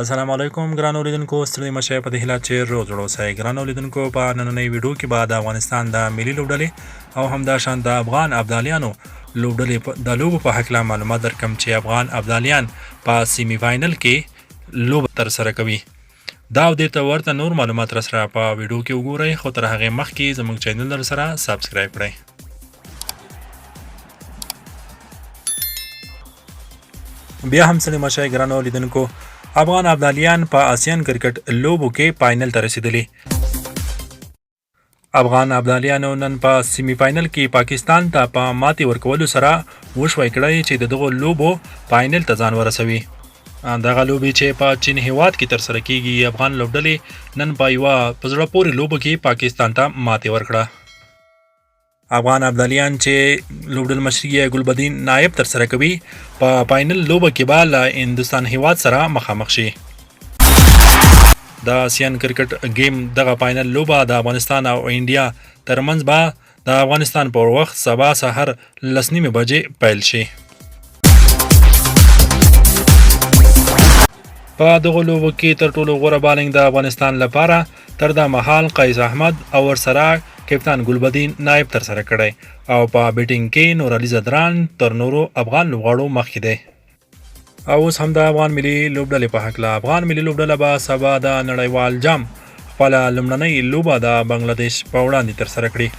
السلام علیکم ګران اوریدونکو ستړي مشه په دې هیله چې روز اوسئ ګران اوریدونکو په نننۍ ویډیو کې به د افغانستان د ملي لوبډلې او همداشان د افغان ابدالیانو لوبډلې د لوبو په هکله معلومات درکم چې افغان ابدالیان په سیمی فاینل کې لوبه ترسره کوي دا او دې ته ورته نور معلومات را سره په ویډیو کې وګورئ خو تر هغې مخکې زموږ چینل در سره سبسکرایب کړئ بیا هم ستړي مشه ګران اوریدونکو افغان ابدالیان په آسیان کرکټ لوبو کې فاینل ته رسیدلي افغان ابدالیانو نن په سیمی فاینل کې پاکستان ته په ماتې ورکولو سره وشوی کړی چې د دغو لوبو فاینل ته ځان ورسوي دغه لوبې چې په چین هیواد کې ترسره کیږي افغان لوبډلې نن په یوه په زړه پورې لوبو کې پاکستان ته ماتې ورکړه افغان ابدالیان چې لوبډل مشري ګلبدین نایب ترسره کوي په فاینل لوبه کې به له هندوستان هیواد سره مخامخ شي د آسیان کرکټ گیم دغه فاینل لوبه د افغانستان او انډیا ترمنځ به د افغانستان په وخت سبا سحر 10:30 بجې پیل شي په دغه لوبو کې تر ټولو غوره بالینګ د افغانستان لپاره تر دا مهال قیس احمد او ورسره کپتان ګلبدین نایب ترسره کړی او په بیټینګ کې نور علي زدران تر نورو افغان لوبغاړو مخکې دی او اوس هم د افغان ملي لوبډلې په هکله افغان ملي لوبډله به سبا د نړیوال جام خپله لومړنۍ لوبه د بنګلادیش په وړاندې ترسره کړي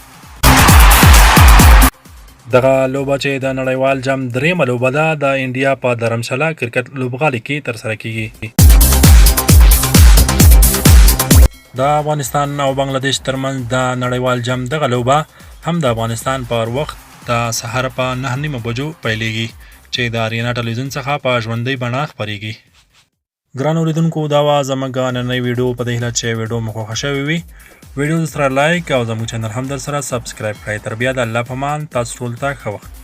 دغه لوبه چې د نړیوال جام درېیمه لوبه ده د انډیا په درمشله کرکټ لوبغالي کې ترسره کیږي د افغانستان او بنگلادیش ترمنځ د نړیوال جام دغه لوبه هم د افغانستان پر وخت د سهار په 9:30 بجو پیلیږي چې د ارینا ټلویزیون څخه په ژوندۍ بڼه خپریږي ګران اوریدونکو دا وه زموږ نننۍ ویډیو په دې هیله چې ویډیو مو خوښه شوې وي ویډیو سره لایک او زموږ چینل هم در سره سبسکرایب کړئ تر بیا د الله په امان تاسو ټول ته ښه وخت